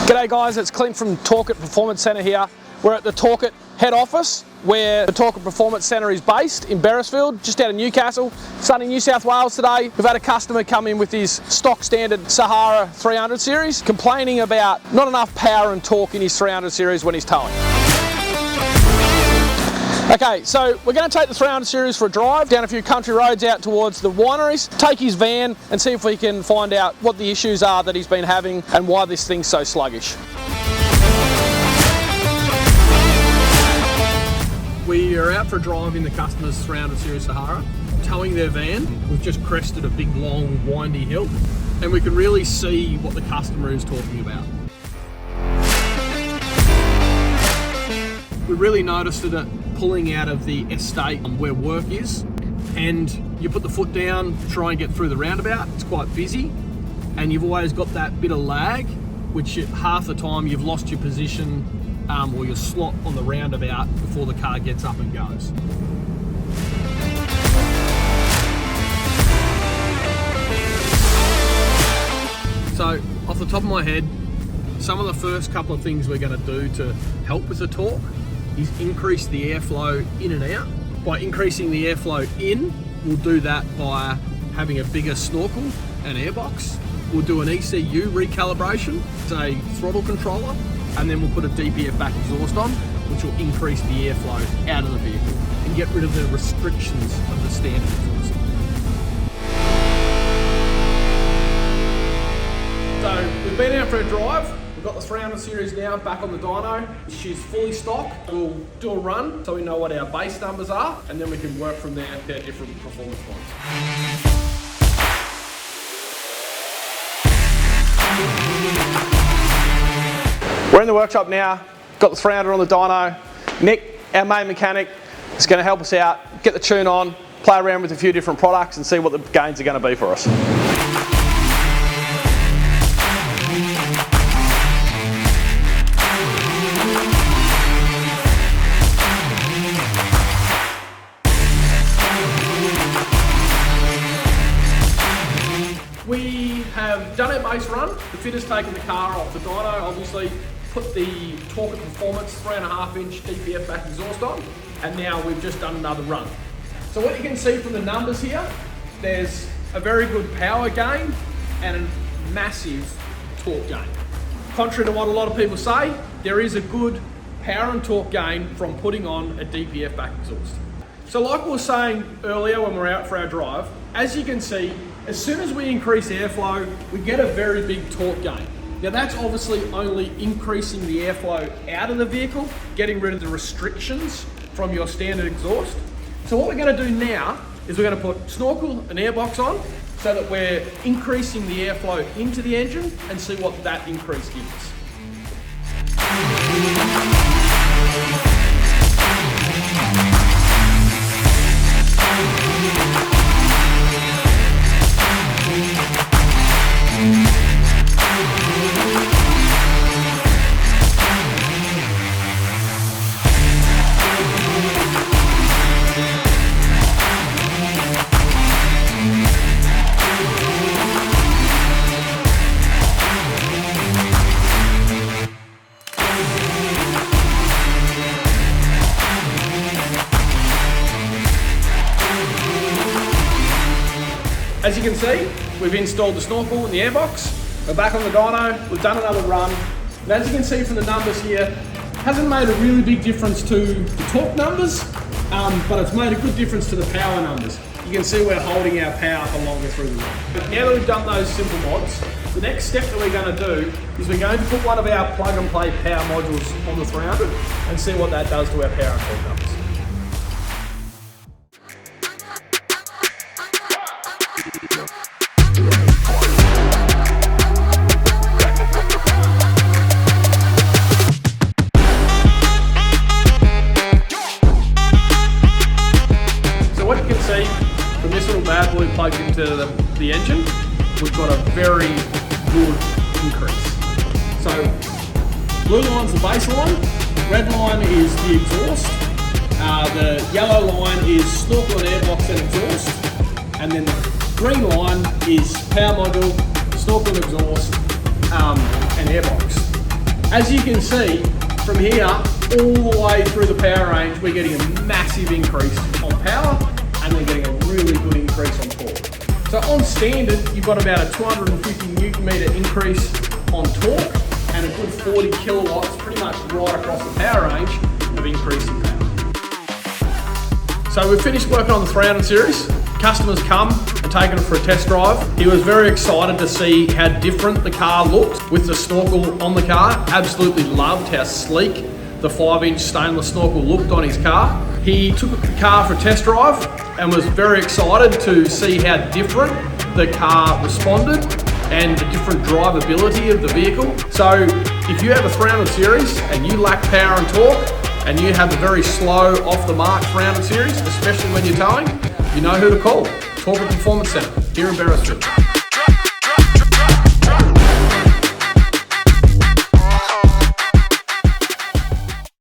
G'day guys, it's Clint from Torqit Performance Centre here. We're at the Torqit head office where the Torqit Performance Centre is based in Beresfield, just out of Newcastle. Sunny New South Wales today. We've had a customer come in with his stock standard Sahara 300 series, complaining about not enough power and torque in his 300 series when he's towing. Okay, so we're going to take the 300 series for a drive down a few country roads out towards the wineries, take his van and see if we can find out what the issues are that he's been having and why this thing's so sluggish. We are out for a drive in the customer's 300 series Sahara, towing their van. We've just crested a big long windy hill and we can really see what the customer is talking about. We really noticed it pulling out of the estate where work is, and you put the foot down, try and get through the roundabout. It's quite busy, and you've always got that bit of lag, which half the time you've lost your position or your slot on the roundabout before the car gets up and goes. So, off the top of my head, some of the first couple of things we're going to do to help with the torque is increase the airflow in and out. By increasing the airflow in, we'll do that by having a bigger snorkel and airbox. We'll do an ECU recalibration, it's a throttle controller, and then we'll put a DPF back exhaust on, which will increase the airflow out of the vehicle and get rid of the restrictions of the standard exhaust. So we've been out for a drive. We've got the 300 series now back on the dyno. She's fully stocked. We'll do a run so we know what our base numbers are, and then we can work from there at their different performance points. We're in the workshop now, got the 300 on the dyno. Nick, our main mechanic, is going to help us out, get the tune on, play around with a few different products and see what the gains are going to be for us. We have done our base run. The fitter's taken the car off the dyno, obviously put the Torqit Performance 3.5-inch DPF back exhaust on, and now we've just done another run. So what you can see from the numbers here, there's a very good power gain and a massive torque gain. Contrary to what a lot of people say, there is a good power and torque gain from putting on a DPF back exhaust. So like we were saying earlier when we were out for our drive, as you can see, as soon as we increase airflow, we get a very big torque gain. Now that's obviously only increasing the airflow out of the vehicle, getting rid of the restrictions from your standard exhaust. So what we're going to do now is we're going to put snorkel and airbox on so that we're increasing the airflow into the engine and see what that increase gives. As you can see, we've installed the snorkel and the airbox. We're back on the dyno, we've done another run. And as you can see from the numbers here, hasn't made a really big difference to the torque numbers, but it's made a good difference to the power numbers. You can see we're holding our power for longer through the run. But now that we've done those simple mods, the next step that we're going to do is we're going to put one of our plug and play power modules on the 300 and see what that does to our power and torque numbers. From this little bad boy plugged into the engine, we've got a very good increase. So blue line's the baseline, red line is the exhaust, the yellow line is snorkel and airbox and exhaust, and then the green line is power module, snorkel and exhaust, and airbox. As you can see, from here all the way through the power range, we're getting a massive increase on power and then getting a really good increase on torque. So on standard, you've got about a 250 Newton meter increase on torque and a good 40 kilowatts pretty much right across the power range of increase in power. So we've finished working on the 300 series. Customers come and taken it for a test drive. He was very excited to see how different the car looked with the snorkel on the car. Absolutely loved how sleek the 5-inch stainless snorkel looked on his car. He took the car for a test drive and was very excited to see how different the car responded and the different drivability of the vehicle. So if you have a 300 series and you lack power and torque and you have a very slow off the mark 300 series, especially when you're towing, you know who to call. Torqit Performance Centre here in Beresford.